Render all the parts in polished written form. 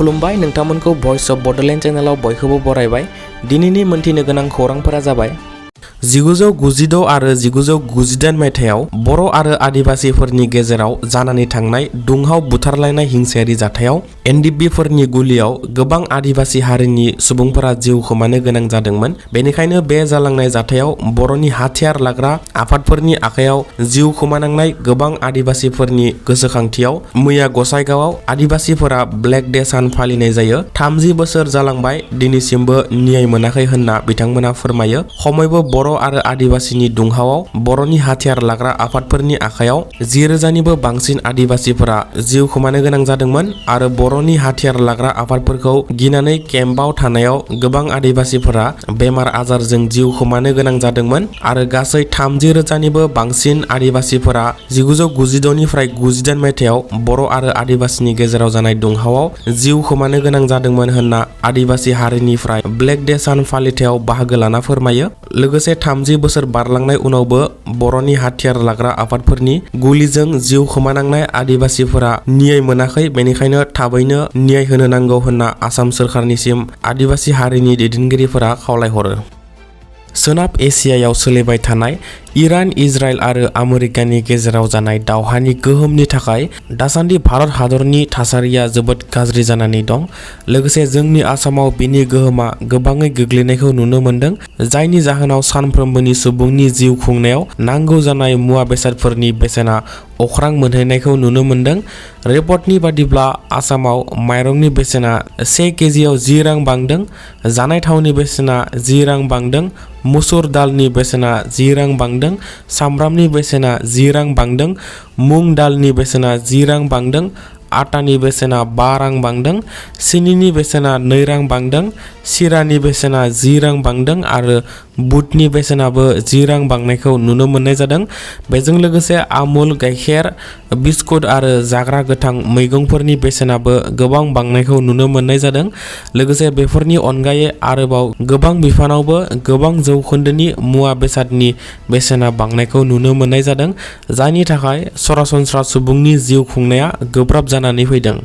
खुलुमबाय नोंथांमोनखौ voice of Bodoland चैनलाव बयखौबो बरायबाय। दिनैनि मोनथिनो गोनां खौरांफोरा जाबाय 1996 आरो 1998 मायथाइयाव बर' आरो आदिवासीफोरनि गेजेराव जानानै थांनाय दुंहाव बुथारलायनाय हिंसायारि जाथायाव NDFB फोरनि गुलियाव गोबां आदिवासी हारिनि सुबुंफोरा जिउ खोमानो गोनां जादोंमोन। बेनिखायनो बे जालांनाय जाथायाव बर'नि हाथियार लाग्रा आफादफोरनि आखायाव जिउ खोमानांनाय गोबां आदिवासीफोरनि गोसोखांथियाव मैया गसाइगावआव आदिवासीफोरा ब्लेक डे सान फालिनाय जायो। 30 बोसोर जालांबाय दिनैसिमबो न्याय मोनाखै होनना बिथांमोना फोरमायो। खमैबो बर' आरो आदिवासीनि दुंहावाव बर'नि हाथियार लाग्रा आफादफोरनि आखायाव 10,000निबो बांसिन आदिवासीफोरा जिउ खोमानो गोनां जादोंमोन आरो बर'नि हाथियार लाग्रा आफादफोरखौ गिनानै केम्पआव थानायाव गोबां आदिवासीफोरा बेमार आजारजों जिउ खोमानो गोनां जादोंमोन आरो गासै 30,000निबो बांसिन आदिवासीफोरा 1996 निफ्राय 98 मायथाइयाव बर' आरो आदिवासीनि गेजेराव जानाय दुंहावाव जिउ खोमानो गोनां जादोंमोन होनना आदिवासी हारिनिफ्राय ब्लेक डे सान फालिथायाव बाहागो लाना फोरमायो। लोगोसे 30 बोसोर बारलांनाय उनावबो बर'नि हाथियार लाग्रा आफादफोरनि गुलिजों जिउ खोमानांनाय आदिवासीफोरा न्याय मोनाखै। बेनिखायनो थाबैनो न्याय होनो नांगौ होनना आसाम सोरखारनिसिम आदिवासी हारिनि दैदेनगिरिफोरा खावलायहरो। सोनाब एसियायाव सोलिबाय थानाय इरान, इजराइल आरो आमेरिकानि गेजेराव जानाय दावहानि गोहोमनि थाखाय दासान्दि भारत हादरनि थासारिया जोबोद गाज्रि जानानै दं। लोगोसे जोंनि आसामाव बिनि गोहोमा गोबाङै गोग्लैनायखौ नुनो मोन्दों, जायनि जाहोनाव सानफ्रोमबोनि सुबुंनि जिउ खुंनायाव नांगौ जानाय मुवा बेसादफोरनि बेसेना अख्रां मोनहैनायखौ नुनो मोन्दों। रिपर्टनि बादिब्ला आसामाव माइरंनि बेसेना 1 केजियाव 10 रां बांदों, जानाय थावनि बेसेना 10 रां बांदों, मुसुर दालनि बेसेना 10 रां बांदों, सामब्रामनि बेसेना 10 रां बांदों, मुग दालनि बेसेना 10 रां बांदों, आटानि बेसेना 5 रां बांदों, सिनिनि बेसेना 2 रां बांदों, सिरानि बेसेना 10 रां बांदों आरो बुटनि बेसेनाबो 10 रां बांनायखौ नुनो मोननाय जादों। बेजों लोगोसे आमुल, गाइखेर, बिस्कुट आरो जाग्रा गोथां मैगंफोरनि बेसेनाबो गोबां बांनायखौ नुनो मोननाय जादों। लोगोसे बेफोरनि अनगायै आरोबाव गोबां बिफानावबो गोबां जौखोन्दोनि मुवा बेसादनि बेसेना बांनायखौ नुनो मोननाय जादों, जायनि थाखाय सरासनस्रा सुबुंनि जिउ खुंनाया गोब्राब जानानै फैदों।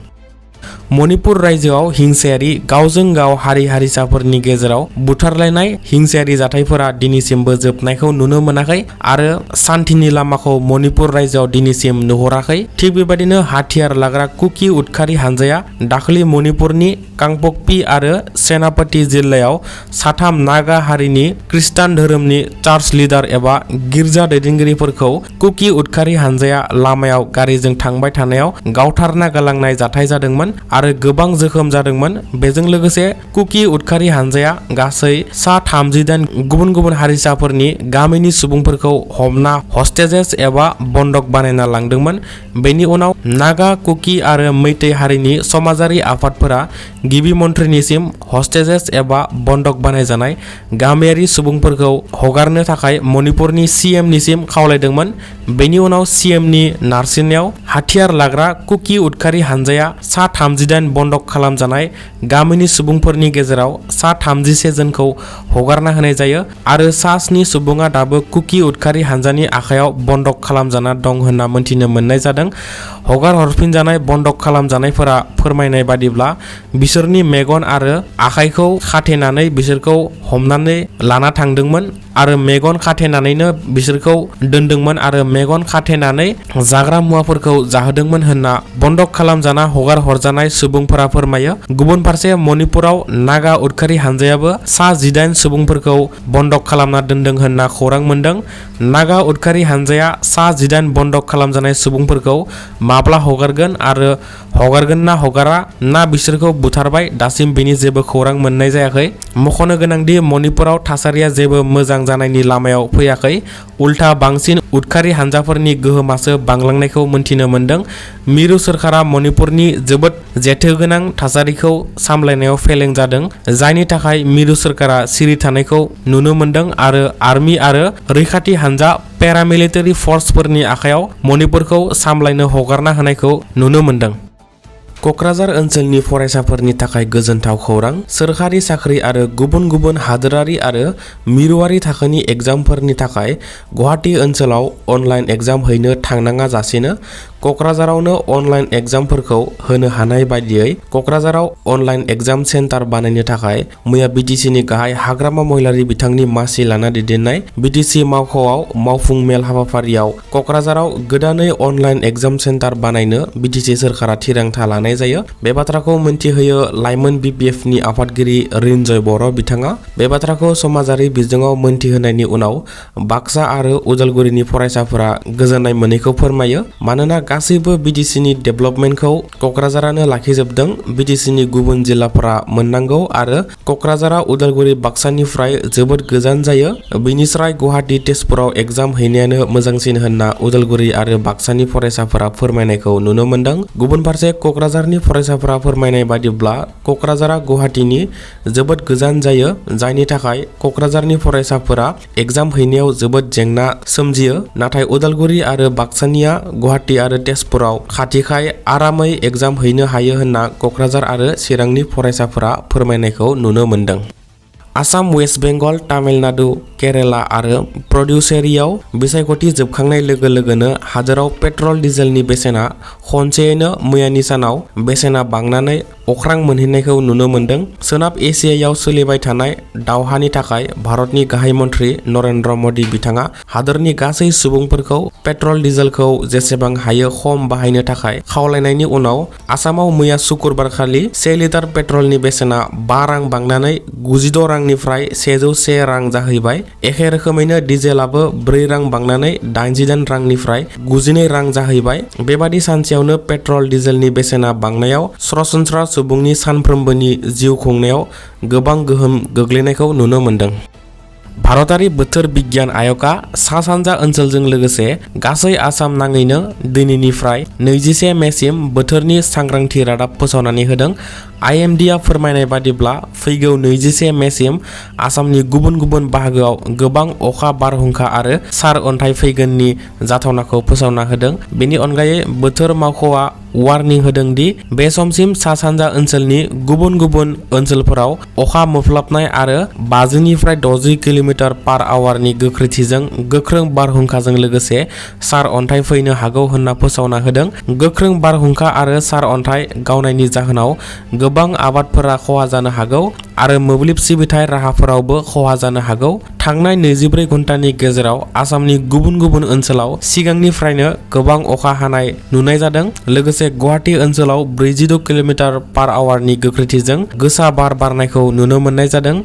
मणिपुर रायजोआव हिंसायारि गावजों गाव हारि हारिसाफोरनि गेजेराव बुथारलायनाय हिंसायारि जाथायफोरा दिनैसिमबो जोबनायखौ नुनो मोनाखै आरो सान्थिनि लामाखौ मणिपुर रायजोआव दिनैसिम नुहुराखै। थिग बेबायदिनो हाथियार लाग्रा कुकि उदखारि हानजाया दाखालि मणिपुरनि कांपकपि आरो सेनापति जिल्लायाव 3 नागा हारिनि खृष्टान धोरोमनि चार्च लिडार एबा गिर्जा दैदेनगिरिफोरखौ कुकि उदखारि हानजाया लामायाव गारिजों थांबाय थानायाव गावथारना गालांनाय जाथाय जादोंमोन आरो गोबां जोखोम जादोंमोन। बेजों लोगोसे कुकि उदखारि हानजाया गासै 38 गुबुन गुबुन हारिसाफोरनि गामिनि सुबुंफोरखौ हमना हस्टेजेस एबा बन्दक बानायना लांदोंमोन। बेनि उनाव नागा, कुकि आरो मैतै हारिनि समाजारि आफादफोरा गिबि मन्थ्रिनिसिम हस्टेजेस एबा बन्दक बानायजानाय गामियारि सुबुंफोरखौ हगारनो थाखाय मणिपुरनि CM निसिम खावलायदोंमोन। बेनि उनाव CM नि नारसिननायाव हाथियार लाग्रा कुकि उदखारि हानजाया 38 बन्दक खालामजानाय गामिनि सुबुंफोरनि गेजेराव 31 जनखौ हगारना होनाय जायो आरो 7 सुबुङा दाबो कुकि उदखारि हानजानि आखायाव बन्दक खालामजाना दं होनना मोनथिनो मोननाय जादों। हगार हरफिनजानाय बन्दक खालामजानायफोरा फोरमायनाय बादिब्ला बिसोरनि मेगन आरो आखाइखौ खाथेनानै बिसोरखौ हमनानै लाना थांदोंमोन आरो मेगन खाथेनानैनो बिसोरखौ दोनदोंमोन आरो मेगन खाथेनानै जाग्रा मुवाफोरखौ जाहोदोंमोन होनना बन्दक खालामजाना हगार हरजानाय सुबुंफोरा फोरमायो। गुबुन फारसे मणिपुराव नागा उदखारि हानजायाबो 18 सुबुंफोरखौ बन्दक खालामना दोनदों होनना खौरां मोनदों। नागा उदखारि हानजाया 18 बन्दक खालामजानाय सुबुंफोरखौ माब्ला हगारगोन आरो हगारगोन ना हगारा ना बिसोरखौ बुथारबाय दासिम बेनि जेबो खौरां मोननाय जायाखै। मख'नो गोनांदि मणिपुराव थासारिया जेबो मोजां जानायनि लामायाव फैयाखै, उल्था बांसिन उदखारि हानजाफोरनि गोहोमासो बांलांनायखौ मोनथिनो मोनदों। मिरु सोरखारा मणिपुरनि जोबोद जेथोगोनां थासारिखौ सामलायनायाव फेलें जादों, जायनि थाखाय मिरु सोरखारा सिरि थानायखौ नुनो मोनदों आरो आर्मि आरो रैखाथि हानजा पेरामिलिटारि फर्सफोरनि आखायाव मणिपुरखौ सामलायनो हगारना होनायखौ नुनो मोनदों। क'क्राझार ओनसोलनि फरायसाफोरनि थाखाय गोजोनथाव खौरां। सोरखारि साख्रि आरो गुबुन गुबुन हादोरारि आरो मिरुआरि थाखोनि एग्जामफोरनि थाखाय गुवाहाटी ओनसोलाव अनलाइन एग्जाम हैनो थांनाङा जासेनो क'क्राझारावनो अनलाइन एग्जामफोरखौ होनो हानाय बायदियै क'क्राझाराव अनलाइन एग्जाम सेन्टार बानायनो थाखाय मैया BTCनि गाहाय हाग्रामा महिलारी बिथांनि मासि लाना दैदेननाय BTC मावख'आव मावफुं मेल हाबाफारियाव क'क्राझाराव गोदानै अनलाइन एग्जाम सेन्टार बानायनो BTC सोरखारा थिरांथा लानाय जायो। बे बाथ्राखौ मिन्थिहोयो लाइमोन BPFनि आफादगिरि रिन्जय बर' बिथाङा। बे बाथ्राखौ समाजारि बिजोङाव मिन्थिहोनायनि उनाव बाक्सा आरो उदालगुरिनि फरायसाफोरा गोजोननाय मोनैखौ फोरमायो। मानोना गासैबो BTCनि डेभेलपमेन्टखौ क'क्राझारानो लाखिजोबदों। BTCनि गुबुन जिल्लाफोरा मोननांगौ आरो क'क्राझारा उदालगुरि बाक्सानिफ्राय जोबोद गोजान जायो। बेनिस्राय गुवाहाटी तेजपुराव एग्जाम हैनायानो मोजांसिन होनना उदालगुरि आरो बाक्सानि फरायसाफोरा फोरमायनायखौ नुनो मोनदों। गुबुन फारसे क'क्राझारनि फरायसाफोरा फोरमायनाय बादिब्ला क'क्राझारा गुवाहाटीनि जोबोद गोजान जायो, जायनि थाखाय क'क्राझारनि फरायसाफोरा एग्जाम हैनायाव जोबोद जेंना सोमजियो। नाथाय उदालगुरि आरो बाक्सानिया गुवाहाटी आरो तेजपुराव खाथिखाय आरामै एग्जाम हैनो हायो होनना क'क्राझार आरो चिरांनि फरायसाफोरा फोरमायनायखौ नुनो मोनदों। आसाम, वेस्ट बेंगल, तामिलनाडु, केरेला आरो पुडुचेरीआव बिसायख'थि जोबखांनाय लोगो लोगोनो हादोराव पेट्रल डिजेलनि बेसेना खनसेयैनो मैयानि सानाव बेसेना बांनानै अख्रां मोनहैनायखौ नुनो मोनदों। सोनाब एसियायाव सोलिबाय थानाय दावहानि थाखाय भारतनि गाहाय मन्त्रि नरेन्द्र मदि बिथाङा हादोरनि गासै सुबुंफोरखौ पेट्रल डिजेलखौ जेसेबां हायो खम बाहायनो थाखाय खावलायनायनि उनाव आसामाव मैया सुक्रुबारखालि 1 लिटार पेट्रलनि बेसेना 5 रां बांनानै 96 रांनिफ्राय 101 रां जाहैबाय। एखे रोखोमैनो डिजेलाबो 4 रां बांनानै 88 रांनिफ्राय 92 रां जाहैबाय। बेबादि सानसेयावनो पेट्रल डिजेलनि बेसेना बांनायाव सरासनस्रा सुबुंनि सानफ्रोमबोनि जिउ खुंनायाव गोबां गोहोम गोग्लैनायखौ नुनो मोनदों। भारतारि बोथोर बिगियान आय'गआ सा-सानजा ओनसोलजों लोगोसे गासै आसाम नाङैनो दिनैनिफ्राय 21 मेसिम बोथोरनि सांग्रांथि रादाब फोसावनानै होदों। IMDआ फोरमायनाय बादिब्ला फैगौ 21 मेसिम आसामनि गुबुन गुबुन बाहागोआव गोबां अखा, बारहुंखा आरो सार अन्थाइ फैगोननि जाथावनाखौ फोसावना होदों। बेनि अनगायै बोथोर मावख'आ वार्निं होदों दि बे समसिम सा-सानजा ओनसोलनि गुबुन गुबुन ओनसोलफोराव अखा मोफ्लाबनाय आरो 50 निफ्राय 60 किल'मिटार/आवारनि गोख्रैथिजों गोख्रों बारहुंखाजों लोगोसे सार अन्थाइ फैनो हागौ होनना फोसावना होदों। गोख्रों बारहुंखा आरो सार अन्थाइ गावनायनि जाहोनाव गोबां आबादफोरा खहा जानो हागौ आरो मोब्लिब सिबिथाय राहाफोरावबो खहा जानो हागौ। थांनाय 24 घन्टानि गेजेराव आसामनि गुबुन गुबुन ओनसोलाव सिगांनिफ्रायनो गोबां अखा हानाय नुनाय जादों। लोगोसे गुवाहाटी ओनसोलाव 42 किल'मिटार/आवारनि गोख्रैथिजों गोसा बार बारनायखौ नुनो मोननाय जादों।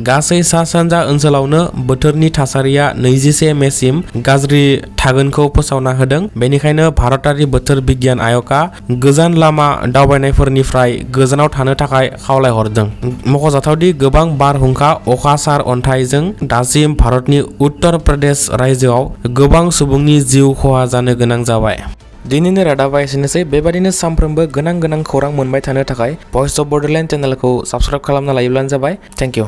गासै सा-सानजा ओनसोलावनो बोथोरनि थासारिया 21 मेसिम गाज्रि थागोनखौ फोसावना होदों। बेनिखायनो भारतारि बोथोर बिगियान आय'गआ गोजान लामा दावबायनायफोरनिफ्राय गोजानाव थानो थाखाय खावलायहरदों। मख'जाथावदि गोबां बारहुंखा, अखा, सार अन्थाइजों दासिम भारतनि उत्तर प्रदेश रायजोआव गोबां सुबुंनि जिउ खहा जानो गोनां जाबाय। दिनैनि रादाबा एसेनोसै। बेबादिनो सानफ्रोमबो गोनां खौरां मोनबाय थानो थाखाय भइस अफ बड'लेण्ड चेनेलखौ साबस्क्राइब खालामना लायोब्लानो जाबाय। Thank you.